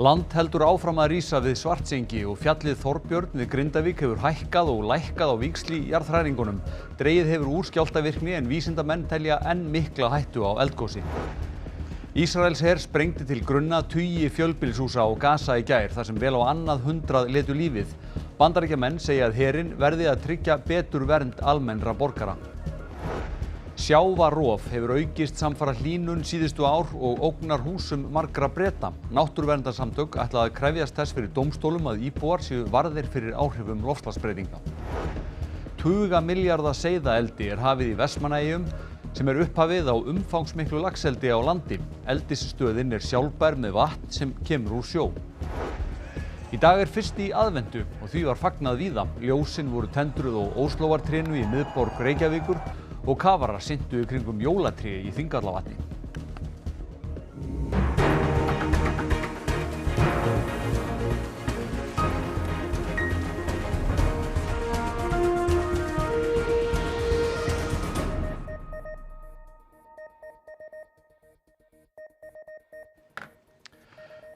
Land heldur áfram að rísa við Svartsengi og fjallið Þorbjörn við Grindavík hefur hækkað og lækkað á víxl í jarðhræringunum. Dregið hefur úr skjálftavirkni en vísindamenn telja enn mikla hættu á eldgosi. Ísraelsher sprengdi til grunna tugi fjölbýlishúsa á Gaza í gær þar sem vel á annað 100 létu lífið. Bandaríkjamenn segja að herinn verði að tryggja betur vernd almennra borgara. Sjávarrof hefur aukist samfara hlýnun síðustu ár og ógnar húsum margra Breta. Náttúruverndarsamtök ætla að krefjast þess fyrir dómstólum að íbúar séu varðir fyrir áhrifum loftslagsbreytinga. Tuga milljarða seiðaeldi er hafið í Vestmannaeyjum sem er upphafið á umfangsmiklu laxeldi á landi. Eldisstöðin er sjálfbær með vatn sem kemur úr sjó. Í dag er fyrst í aðventu og því var fagnað víða. Ljósin voru tendruð á Óslóartrénu í miðborg Reykjavíkur og kafarar syntu í kringum jólatré í Þingallavatni.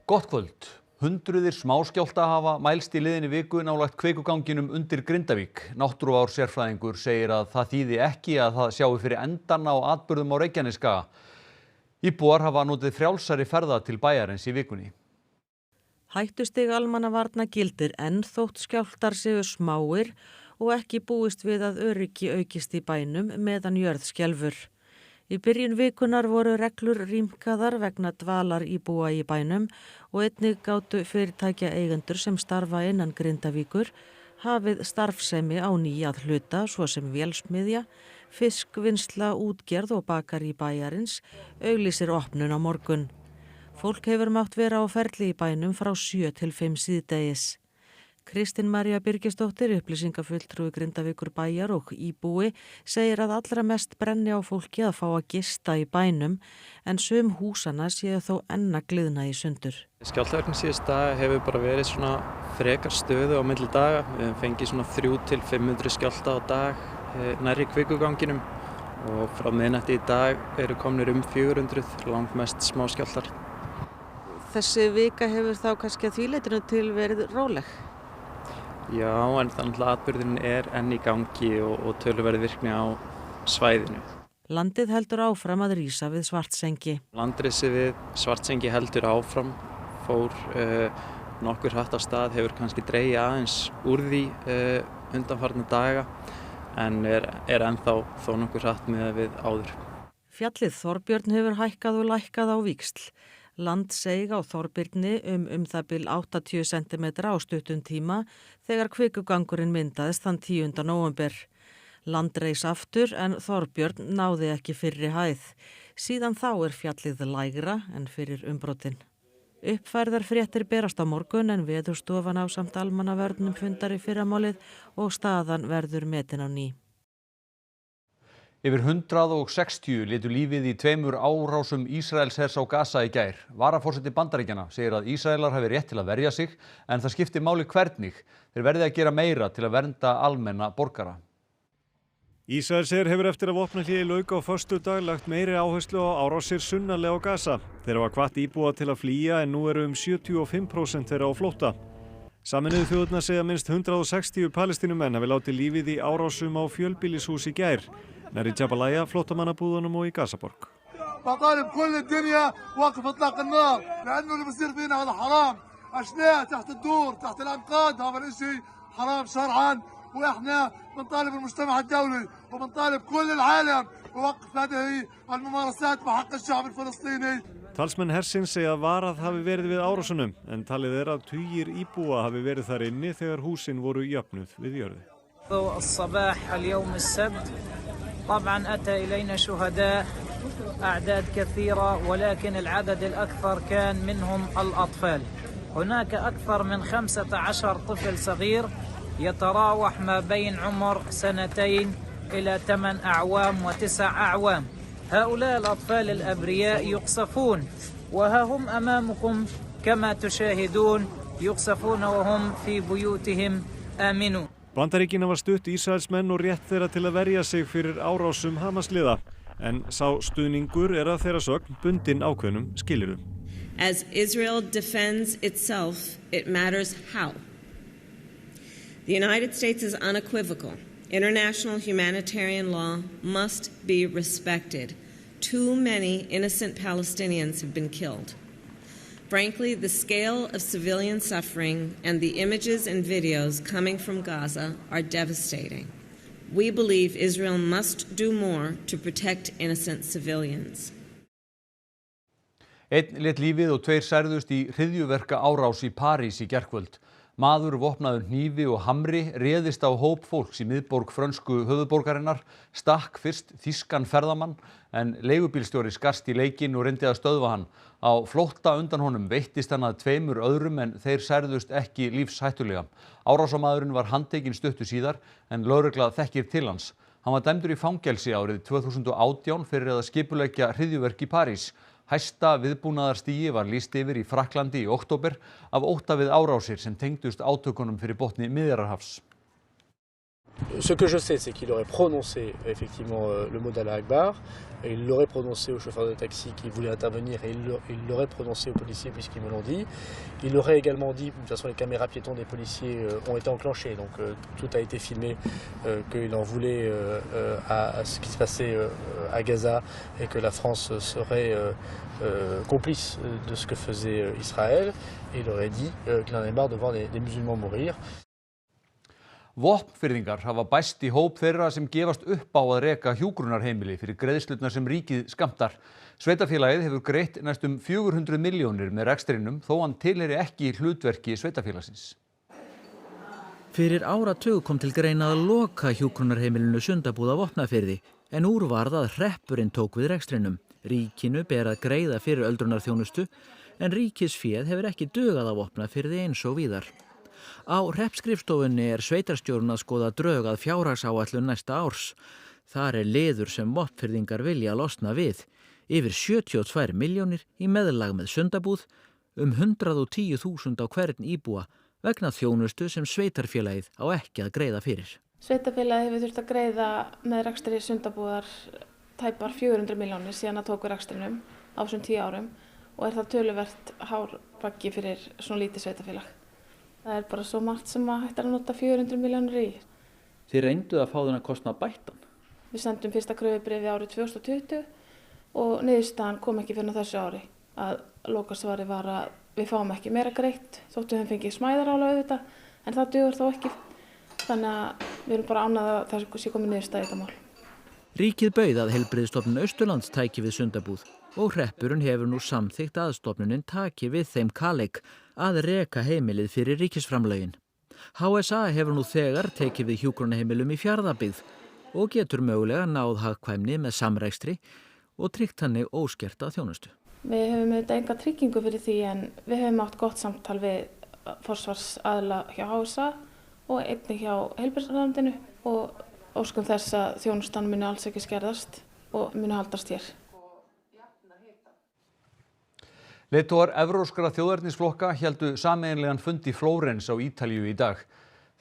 Gott kvöld. Hundruðir smáskjálfta hafa mælst í liðinni viku nálægt kvikuganginum undir Grindavík. Náttúruvár-sérfræðingur segir að það þýði ekki að það sjái fyrir endann á atburðum á Reykjanesskaga. Íbúar hafa notið frjálsari ferða til bæjarins í vikunni. Hættustig almannavarna gildir enn þótt skjálftar séu smáir og ekki búist við að öryggi aukist í bænum meðan jörð skelfur. Í byrjun vikunar voru reglur rýmkaðar vegna dvalar íbúa í bænum og einnig gátu fyrirtækja eigendur sem starfa innan Grindavíkur hafið starfsemi á ný að hluta svo sem vélsmiðja, fiskvinnsla, útgerð og bakari bæjarins auglýsir opnun á morgun. Fólk hefur mátt vera á ferli í bænum frá 7 til 5 síðdegis. Kristín María Birgisdóttir, upplýsingafulltrúi Grindavíkur bæjar og íbúi, segir að allra mest brenni á fólki að fá að gista í bænum en sum húsana séu þó enn að gliðna í sundur. Skjálftavirkni síðustu daga hefur bara verið svona frekar stöðu á milli daga. Við hefum fengið svona 300 til 500 skjálfta á dag nærri kvikuganginum og frá miðnætti í dag eru komnir 400 langmest smá skjálftar. Þessi vika hefur þá kannski að því leytinu til verið róleg? Já, en þannig að atburðurinn er enn í gangi og töluverð virkni á svæðinu. Landið heldur áfram að rísa við Svartsengi. Landrisið við Svartsengi heldur áfram, fór nokkur hratt á stað, hefur kannski dregið aðeins úr því undanfarna daga en er ennþá þó nokkur hratt með við áður. Fjallið Þorbjörn hefur hækkað og lækkað á víxl. Land seig á Þorbirni það bil 80 cm á stuttum tíma þegar kvikugangurinn myndaðist þann 10. nóvember. Land reis aftur en Þorbjörn náði ekki fyrri hæð. Síðan þá er fjallið lægra en fyrir umbrotin. Uppfærðar fréttir berast á morgun en Veðurstofan ásamt almannavörnum fundar í fyrramálið og staðan verður metin á ný. Yfir 160 létu lífið í 2 árásum Ísraelshers á Gaza í gær. Varaforseti Bandaríkjanna segir að Ísraelar hafi rétt til að verja sig en það skipti máli hvernig. Þeir verði að gera meira til að vernda almenna borgara. Ísraelsher hefur eftir að vopnahléi lauk á föstudag lagt meiri áherslu á árásir sunnarlega á Gaza. Þeir hafa hvatt íbúa til að flýja en nú eru 75% þeirra á flótta. Sameinuðu þjóðirnar segja minnst 160 palestínumenn hafi látið lífið í árásum á fjölbýlishús í gær. nærri Jabalia, flóttamannabúðunum og í Gazaborg. بطالب كل الدنيا وقف اطلاق النار لانه اللي بصير فينا هذا حرام اشلاء تحت الدور تحت الانقاض هذا الشيء حرام شرعا واحنا بنطالب المجتمع الدولي وبنطالب كل العالم بوقف هذه الممارسات بحق الشعب الفلسطيني. Talsmenn hersins segja að varað hafi verið við árásunum en talið að tugir íbúa hafi verið þar inni þegar húsin voru jöfnuð við jörðu. الصباح اليوم السبت طبعا أتى إلينا شهداء أعداد كثيرة ولكن العدد الأكثر كان منهم الأطفال. هناك أكثر من 15 طفل صغير يتراوح ما بين عمر 2 إلى 8 أعوام و9 أعوام. هؤلاء الأطفال الأبرياء يقصفون وها هم أمامكم كما تشاهدون يقصفون وهم في بيوتهم آمنون. Bandaríkin hafa stutt Ísraelsmenn og rétt þeirra til að verja sig fyrir árásum Hamasliða en sá stuðningur að þeirra sögn bundinn ákveðnum skilyrðum. As Israel defends itself, it matters how. The United States is unequivocal. International humanitarian law must be respected. Too many innocent Palestinians have been killed. Frankly, the scale of civilian suffering and the images and videos coming from Gaza are devastating. We believe Israel must do more to protect innocent civilians. Einn lét lífið og 2 særðust í hryðjuverka árás í París í gærkvöld. Maður vopnaður hnífi og hamri réðist á hóp fólks í miðborg frönsku höfuðborgarinnar, stakk fyrst þýskan ferðamann en leigubílstjóri skarst í leikinn og reyndi að stöðva hann. Á flótta undan honum veittist hann að 2 öðrum en þeir særðust ekki lífshættulega. Árásarmaðurinn var handtekinn stuttu síðar en lögregla þekkir til hans. Hann var dæmdur í fangelsi árið 2018 fyrir að skipuleggja hryðjuverk í París. Hæsta viðbúnaðarstigi var lýst yfir í Frakklandi í október af ótta við árásir sem tengdust átökunum fyrir botni Miðjarðarhafs. Ce que je sais, c'est qu'il aurait prononcé effectivement le mot d'Allah Akbar, et il l'aurait prononcé au chauffeur de taxi qui voulait intervenir, et il l'aurait prononcé aux policiers puisqu'ils me l'ont dit. Il aurait également dit, de toute façon les caméras piétons des policiers ont été enclenchées, donc tout a été filmé, qu'il en voulait à ce qui se passait à Gaza et que la France serait complice de ce que faisait Israël. Et il aurait dit qu'il en avait marre de voir des musulmans mourir. Vopnfirðingar hafa bæst í hóp þeirra sem gefast upp á að reka hjúkrunarheimili fyrir greiðslurnar sem ríkið skammtar. Sveitarfélagið hefur greitt næstum 400 milljónir með rekstrinum þó hann tilheyri ekki hlutverki sveitarfélagsins. Fyrir áratug kom til greina að loka hjúkrunarheimilinu Sundabúð á Vopnafirði en úr varð að hreppurinn tók við rekstrinum. Ríkinu ber að greiða fyrir öldrunarþjónustu en ríkisféð hefur ekki dugað á Vopnafirði eins og víðar. Á hreppskrifstofunni sveitarstjórinn að skoða drög að fjárhagsáætlun næsta árs. Þar liður sem Vopnfirðingar vilja losna við. Yfir 72 milljónir í meðlag með Sundabúð, 110.000 á hvern íbúa vegna þjónustu sem sveitarfélagið á ekki að greiða fyrir. Sveitarfélagið hefur þurft að greiða með rekstri Sundabúðar tæpar 400 milljónir síðan að tóku rekstrinum á þessum 10 árum og það töluvert hár baggi fyrir svona lítið sveitarfélag. Það bara svo margt sem að hægt að nota 400 milljónir í. Þið reynduð að fá þennan kostnað bættan? Við sendum fyrsta kröfubréfið árið 2020 og niðurstaðan kom ekki fyrir þessu ári. Að lokasvari var að við fáum ekki meira greitt, þóttu við fengið smæðarálag auðvitað, en það dugur þó ekki. Þannig að við erum bara ánægð að það sé komið niðurstaða í þetta mál. Ríkið bauð að Heilbrigðisstofnun Austurlands tæki við Sundabúð og hreppurinn hefur nú samþykkt að stofnunin taki við þeim kaleik að reka heimilið fyrir ríkisframlögin. HSA hefur nú þegar tekið við hjúkrunarheimilum í Fjarðabyggð og getur mögulega náð hagkvæmni með samrekstri og tryggt þannig óskerta þjónustu. Við höfum auðvitað enga tryggingu fyrir því en við höfum átt gott samtal við forsvarsaðila hjá HSA og einnig hjá heilbrigðisráðuneytinu og óskum þess að þjónustan muni alls ekki skerðast og muni haldast hér. Leiðtogar evrópskra þjóðernisflokka héldu sameiginlegan fund í Flórens á Ítalíu í dag.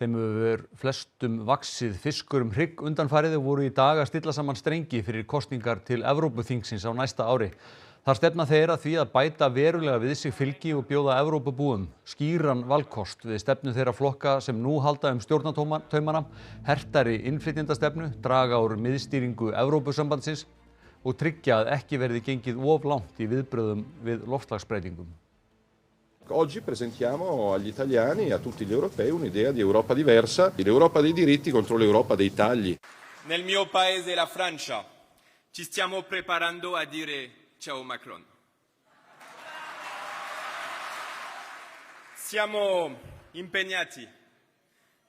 Þeim hefur flestum vaxið fiskur hrygg undanfarið og voru í dag að stilla saman strengi fyrir kosningar til Evrópuþingsins á næsta ári. Þar stefna þeir að því að bæta verulega við sig fylgi og bjóða Evrópubúum skýran valkost við stefnu þeirra flokka sem nú halda stjórnartaumana, hertari innflytjendastefnu, draga úr miðstýringu Evrópusambandsins og tryggja að ekki verði gengið of langt í viðbrögðum við loftslagsbreytingum. Oggi presentiamo agli italiani e a tutti gli europei un'idea di Europa diversa, l'Europa dei diritti contro l'Europa dei tagli. Nel mio paese, la Francia, ci stiamo preparando a dire ciao Macron. Siamo impegnati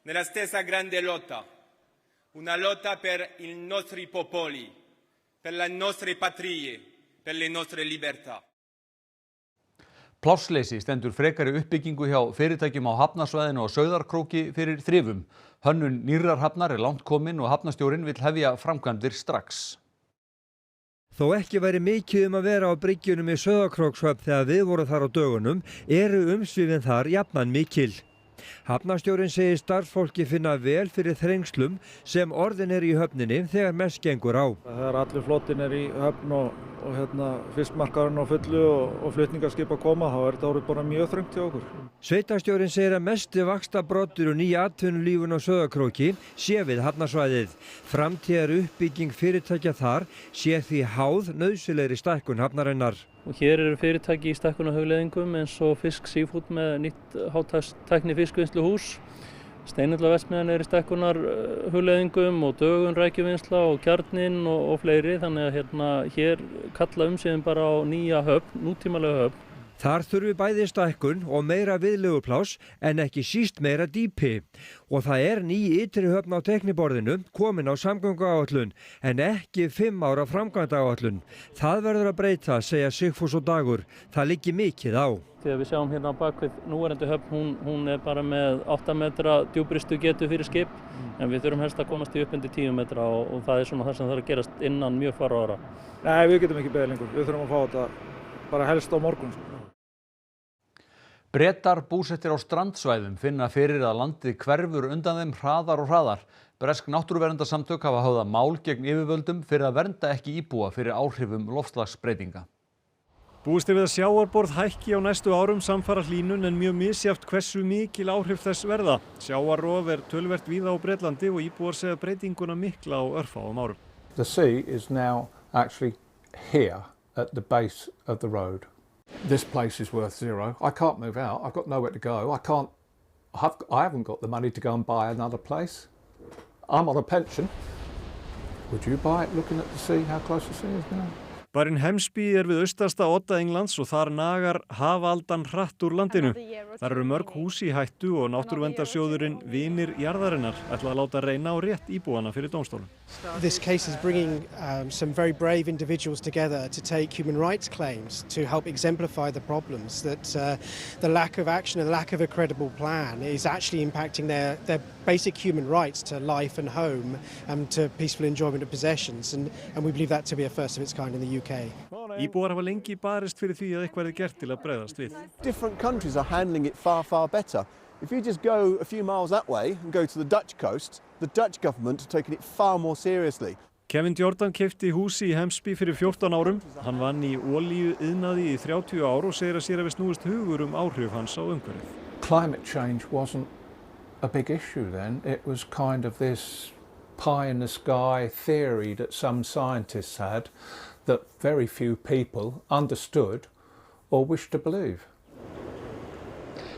nella stessa grande lotta, una lotta per i nostri popoli, per le nostre patrie, per le nostre libertà. Plássleysi stendur frekari uppbyggingu hjá fyrirtækjum á hafnarsvæðinu og Sauðárkróki fyrir þrifum. Hönnun nýrrar hafnar langt komin og hafnarstjórinn vill hefja framkvæmdir strax. Þó ekki væri mikið að vera á bryggjunum í Sauðárkrókshöfn þegar við vorum þar á dögunum, eru umsvifin þar jafnan mikil. Hafnarstjórinn segir starfsfólki finna vel fyrir þrengslum sem orðin í höfninni þegar mest gengur á. Þegar allur flotinn í höfn fiskmarkaðurinn á fullu og flutningaskip að koma, þá þetta orðið bara mjög þröngt hjá okkur. Sveitarstjórinn segir að mesti vaxtabroddur og nýja atvinnulífun á Sauðárkróki sé við hafnarsvæðið. Framtíðar uppbygging fyrirtækja þar sé því háð nauðsynlegri stækkun hafnarinnar. Og hér eru fyrirtæki í stækkunarhugleiðingum eins og Fisk Seafood með nýtt hátækni fiskvinnsluhús. Steinullaverksmiðjan er í stækkunarhugleiðingum og Dögun rækjuvinnsla og Kjarninn og fleiri, þannig að hér kalla umsvifin bara á nýja höfn, nútímalega höfn. Þar þurfi bæði stækkun og meira viðlegupláss en ekki síst meira dýpi. Og það ný ytri höfn á teikniborðinu komin á samgönguáætlun en ekki 5 ára framkvæmdaáætlun. Það verður að breyta, segja Sigfús og Dagur. Það liggi mikið á. Þegar við sjáum hérna á bakvið núverandi höfn, hún er bara með 8 metra djúpristu getu fyrir skip, en við þurfum helst að komast í upp undir 10 metra og það er svona það sem þarf að gerast innan mjög fárra ára. Nei, við getum ekki beðið lengur. Við þurfum að fá þetta bara helst á morgun. Bretar búsettir á strandsvæðum finna fyrir að landið hverfur undan þeim hraðar og hraðar. Bresk náttúruverndarsamtök hafa höfðað mál gegn yfirvöldum fyrir að vernda ekki íbúa fyrir áhrifum loftslagsbreytinga. Búist er við að sjávarborð hækki á næstu árum samfara hlýnun en mjög misjafnt hversu mikil áhrif þess verða. Sjávarrof töluvert víða á Bretlandi og íbúar segja breytinguna mikla á örfáum árum. The sea is now actually here at the base of the road. This place is worth zero. I can't move out. I've got nowhere to go. I haven't got the money to go and buy another place. I'm on a pension. Would you buy it looking at the sea, how close the sea is now? Bærinn Hemsby við austasta odda Englands og þar nagar hafaldan hratt úr landinu. Þar eru mörg hús í hættu og náttúruverndarsjóðurinn Vinir jarðarinnar ætla að láta reyna á rétt íbúana fyrir dómstólum. This case is bringing some very brave individuals together to take human rights claims to help exemplify the problems that the lack of action and the lack of a credible plan is actually impacting their basic human rights to life and home and to peaceful enjoyment of possessions and we believe that to be a first of its kind in the UK. Íbúar hafa lengi barist fyrir því að eitthvað verði gert til að bregðast við. Different countries are handling it far better. If you just go a few miles that way and go to the Dutch coast, the Dutch government are taking it far more seriously. Kevin Jordan keypti húsi í Hemsby fyrir 14 árum. Hann vann í olíuiðnaði í 30 ár og segir að sér hafi snúist hugur áhrif hans á umhverfið. Climate change wasn't a big issue then. It was kind of this pie in the sky theory that some scientists had that very few people understood or wished to believe.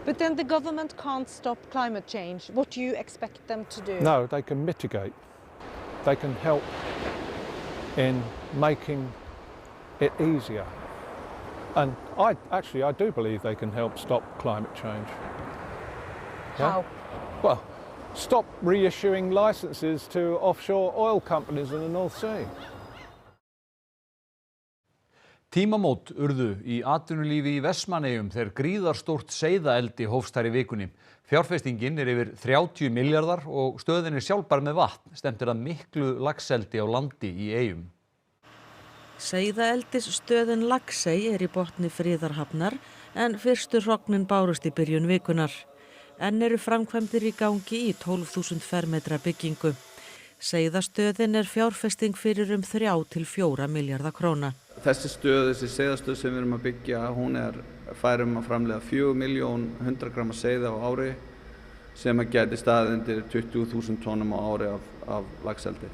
But then the government can't stop climate change. What do you expect them to do? No, they can mitigate. They can help in making it easier. And I do believe they can help stop climate change. How? Well, stop reissuing licenses to offshore oil companies in the North Sea. Tímamót urðu í atvinnulífi í Vestmannaeyjum þegar gríðarstórt seiðaeldi hófst þar í vikunni. Fjárfestingin yfir 30 milljarðar og stöðin sjálfbær með vatn. Stefnt að miklu laxeldi á landi í eyjum. Seiðaeldisstöðin Laxey í botni Friðarhafnar en fyrstu hrognin bárust í byrjun vikunar. Enn eru framkvæmdir í gangi í 12.000 fermetra byggingu. Seiðastöðin fjárfesting fyrir 3 til 4 milljarða króna. Þessi seiðastöð sem við erum að byggja, hún fær að framleiða 4.100.000 grama seiða á ári sem gæti staðið undir 20.000 tonum á ári af laxeldi.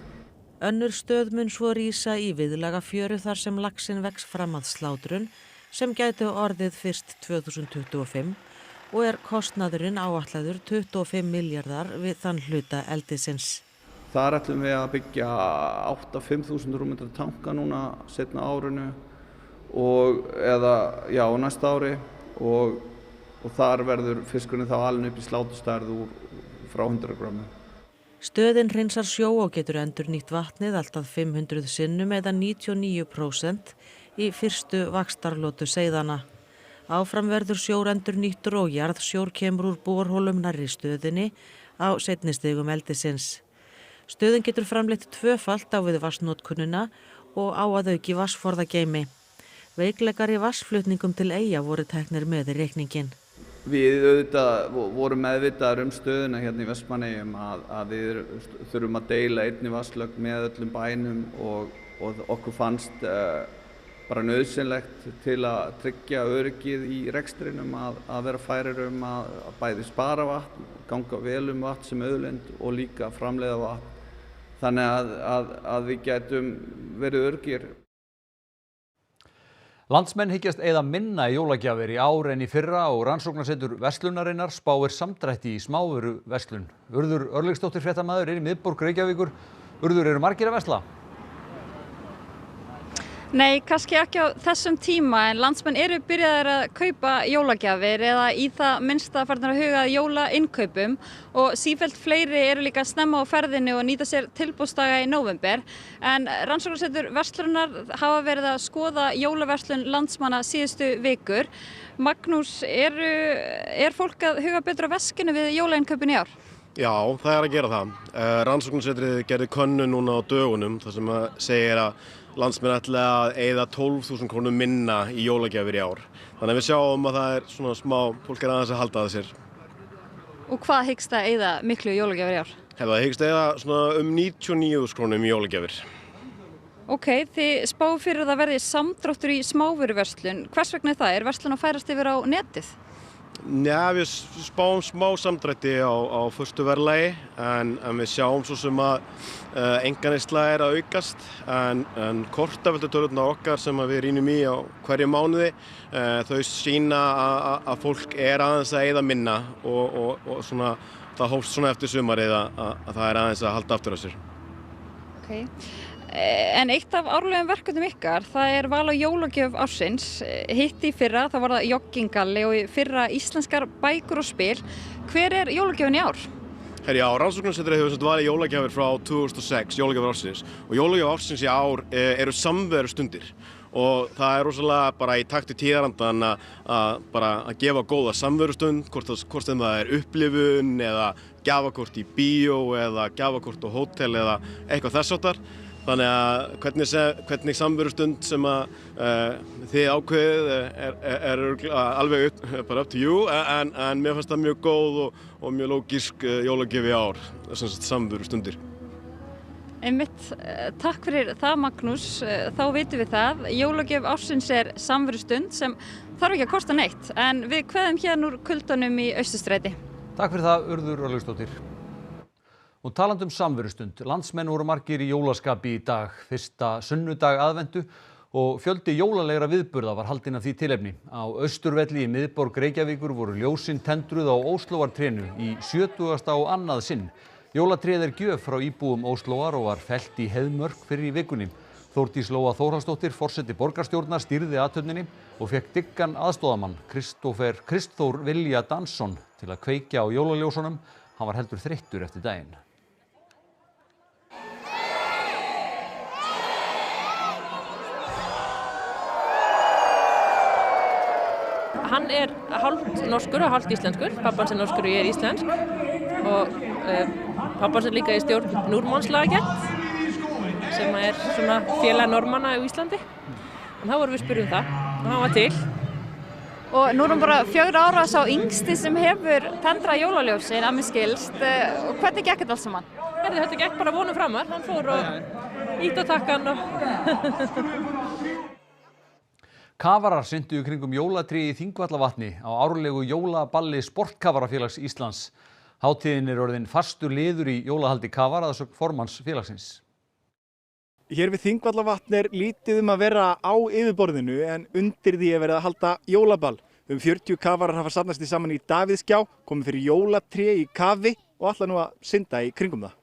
Önnur stöð mun svo rísa í Viðlagafjöru þar sem laxinn vex fram að slátrun sem gæti orðið fyrst 2025 og kostnaðurinn áætlaður 25 milljarðar við þann hluta eldisins. Þar ætlum við að byggja 5.000 rúmmetra tanka núna seinna árinu eða næsta ári og þar verður fiskurinn þá alinn upp í sláturstærð frá 100 grömmum. Stöðin hreinsar sjó og getur endurnýtt vatnið allt að 500 sinnum eða 99% í fyrstu vaxtarlotu seiðanna. Áfram verður sjór endurnýttur og jarðsjór kemur úr borholum nærri stöðinni á seinni stigum eldisins. Stöðin getur framleitt tvöfalt á við vatnsnotkunina og á að auki vatnsforðageymi. Veikleikar í vatnsflutningum til eyja voru teknir með í reikningin. Við vorum meðvitaðir stöðuna hérna í Vestmannaeyjum að við þurfum að deila einni vatnslögn með öllum bænum og okkur fannst bara nauðsynlegt til að tryggja öryggið í rekstrinum að vera færir að bæði spara vatn, ganga vel vatn sem auðlind og líka framleiða vatn. Þannig að við gætum verið öruggir. Landsmenn hyggjast eyða minna í jólagjafir í ár en í fyrra og rannsóknarsetur verslunarinnar spáir samdrætti í smávöruverslun. Urður Örlygsdóttir fréttamaður í miðborg Reykjavíkur. Urður, eru margir að versla? Nei, kannski ekki á þessum tíma en landsmenn eru byrjaðir að kaupa jólagjafir eða í það minnsta farnir að huga að jólainkaupum og sífellt fleiri eru líka snemma á ferðinni og nýta sér tilboðsdaga í nóvember en rannsóknarsetur verslunar hafa verið að skoða jólaverslun landsmanna síðustu vikur. Magnús, er fólk að huga betur á veskinu við jólainkaupin í ár? Já, það er að gera það. Rannsóknarsetrið gerði könnun núna á dögunum þar sem segir að landsmenn ætla að eyða 12.000 krónum minna í jólagjafir í ár. Þannig að við sjáum að það er svona smá, fólk er aðeins að halda það sér. Og hvað hyggst það eyða miklu í jólagjafir í ár? Það hyggst eyða svona 99.000 krónum í jólagjafir. Ok, þið spáðu fyrir að það verði samdráttur í smávöruverslun. Hvers vegna er það? Er verslun að færast yfir á netið? Já, við spáum smá samdrætti á fyrstu verðlagi en við sjáum svo sem að einkaneysla er að aukast en kortaveltutölurnar okkar sem við rýnum í á hverju mánuði þau sýna að fólk er aðeins að eyða minna og svona, það hófst svona eftir sumarið að það er aðeins að halda aftur á sér. Okay. En eitt af árlegum verkefnum ykkar, það er val á jólagjöf ársins. Hitt í fyrra, það var það joggingalli og í fyrra íslenskar bækur og spil. Hver er jólagjöfin í ár? Já, rannsóknarsetrið hefur valið jólagjafir frá 2006, jólagjafir ársins. Og jólagjafir ársins í ár eru samverustundir. Og það er rosalega bara í takt við tíðarandann að gefa góða samverustund, hvort sem það er upplifun eða gjafakort í bíó eða gjafakort á hótel eða eitthvað þess háttar. Þannig að hvernig samverustund sem þið ákveðið er alveg bara up to you en mér finnst það mjög góð og mjög lógísk jólagjöf í ár, samverustundir. Einmitt, takk fyrir það Magnús, þá vitum við það. Jólagjöf ársins er samverustund sem þarf ekki að kosta neitt en við kveðum hérna úr kuldanum í Austurstræti. Takk fyrir það, Urður Örlygsdóttir. Og talandi samverustund, landsmenn voru margir í jólaskapi í dag, fyrsta sunnudag aðventu og fjöldi jólalegra viðburða var haldinn af því tilefni. Á Austurvelli í miðborg Reykjavíkur voru ljósin tendruð á Óslóartrénu í 70. og annað sinn. Jólatréð er gjöf frá íbúum Óslóar og var fellt í Heiðmörk fyrir í vikunni. Þórdís Lóa Þórhallsdóttir, forseti borgarstjórnar, stýrði athöfninni og fékk dyggan aðstoðarmann Kristór Vilja Dansson til að kveikja á jólaljósunum. Hann var heldur þreyttur eftir daginn. Hann er hálft norskur og hálft íslenskur. Pappans er norskur og ég er íslensk. Og pappans er líka í stjórn Núrmannslaget sem er svona félag normanna á Íslandi. En þá vorum við spurðum það og hann var til. Og nú er hann bara 4 ára sá yngsti sem hefur tendrað jólaljósin að mér skilst. Og hvernig gekk þetta alls saman? Þetta gekk bara vonum framar. Hann fór og ítt á takkan og... Kafarar syntu í kringum jólatré í Þingvallavatni á árlegu jólaballi Sportkafarafélags Íslands. Hátíðin er orðin fastur liður í jólahaldi kafara að sögn formanns félagsins. Hér við Þingvallavatn er lítið að vera á yfirborðinu en undir því er verið að halda jólaball. 40 kafarar hafa safnast saman í Davíðsgjá, komið fyrir jólatré í kafi og ætla nú að synda í kringum það.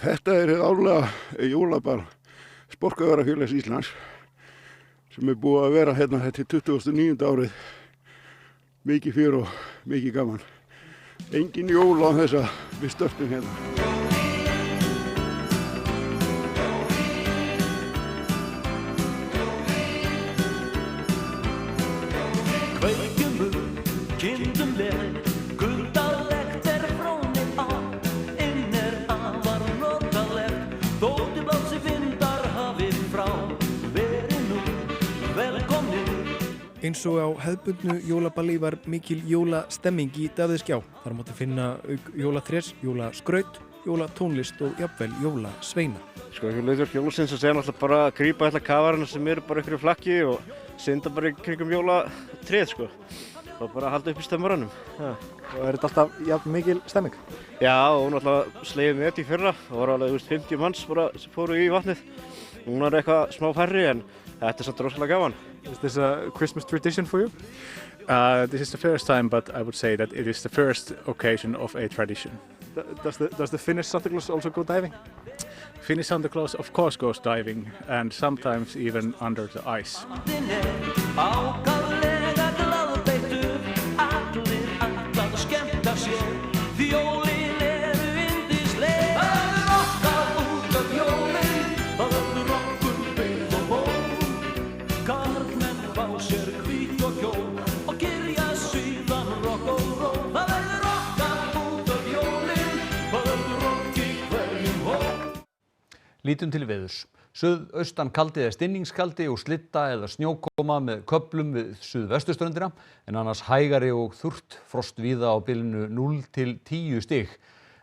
Þetta er árlega jólaball Sportkafarafélags Íslands sem er búið að vera hérna þetta 29. árið. Mikið fjör og mikið gaman. Engin jól á þess að við störtum hérna. Kveikjum kindum vel, guldalegt frónið á, inn afar notalegt, þótt blási vindar hafi frá, veri nú velkomnir. Eins og á hefðbundnu jólaballi var mikil jólastemming í Davíðsgjá. Þar mátti finna auk jólatrés, jólaskraut, jólatónlist og jafnvel jólasveina. Sko, hlutverk jólasins er náttúrulega bara að grípa alla kafarana sem eru bara ykkur í flakki og synda bara í kringum jólatréð, sko. Og bara halda upp í stemmaranum. Ja. Og er þetta alltaf jafn mikil stemming? Já, og náttúrulega slegið með þetta í fyrra. Það var alveg 50 manns bara sem fóru í vatnið. Núna er eitthvað smá færri en þetta er samt rosalega gaman. Is this a Christmas tradition for you? This is the first time, but I would say that it is the first occasion of a tradition. Does the Finnish Santa Claus also go diving? Finnish Santa Claus of course goes diving and sometimes even under the ice. Lítum til veðurs. Suðaustan kaldi eða stinningskaldi og slitta eða snjókoma með köflum við suðvesturströndina en annars hægari og þurrt frost víða á bilinu 0 til 10 stig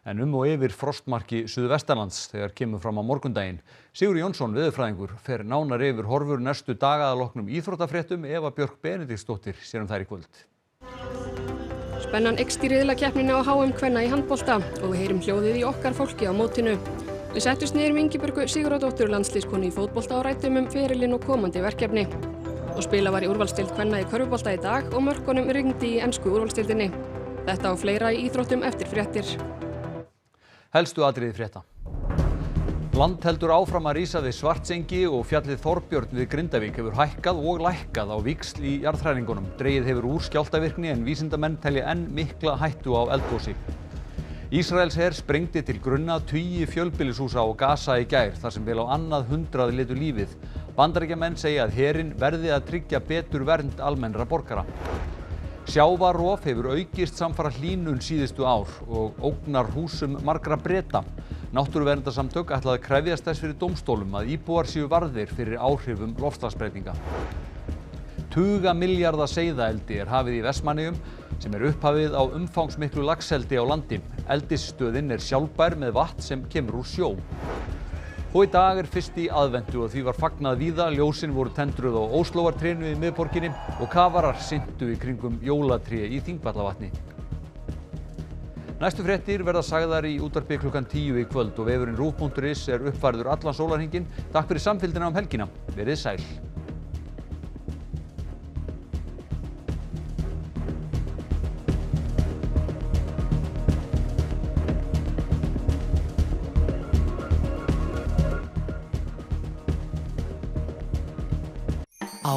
en og yfir frostmarki suðvestanlands þegar kemur fram á morgundaginn. Sigurður Jónsson veðurfræðingur fer nánar yfir horfur næstu daga að loknum íþróttafréttum. Eva Björk Benediktsdóttir sér þær í kvöld. Spennan eykst í riðlakeppninni á HM kvenna í handbolta og við heyrum hljóðið í okkar fólki á mótinu. Við settumst niður með Ingibjörgu Sigurðardóttur landsliðskonu í fótbolta og ræddum ferilinn og komandi verkefni. Og spila var í úrvalsdeild kvenna í körfubolta í dag og mörkunum rigndi í ensku úrvalsdeildinni. Þetta og fleira í íþróttum eftir fréttir. Helstu atriði frétta. Land heldur áfram að rísa við Svartsengi og fjallið Þorbjörn við Grindavík hefur hækkað og lækkað á víxl í jarðhræringunum. Dregið hefur úr skjálftavirkni en vísindamenn telja enn mikla hættu á eldgosi. Ísraelsher sprengdi til grunna tugi fjölbýlishúsa á Gaza í gær þar sem vel á annað 100 létu lífið. Bandaríkjamenn segja að herinn verði að tryggja betur vernd almennra borgara. Sjávarrof hefur aukist samfara hlýnun síðustu ár og ógnar húsum margra Breta. Náttúruverndarsamtök ætla að krefjast þess fyrir dómstólum að íbúar séu varðir fyrir áhrifum loftslagsbreytinga. Tuga milljarða seiðaeldi er hafið í Vestmannaeyjum sem er upphafið á umfangsmiklu laxeldi á landi. Eldisstöðin er sjálfbær með vatn sem kemur úr sjó. Og í dag er fyrsti aðventu og því var fagnað víða. Ljósin voru tendruð á Óslóartrénu í miðborginni og kafarar syntu í kringum jólatré í Þingvallavatni. Næstu fréttir verða sagðar í útvarpi klukkan 10 í kvöld og vefurinn ruv.is er uppfærður allan sólarhringinn. Takk fyrir samfylgdina helgina. Verið sæl. Á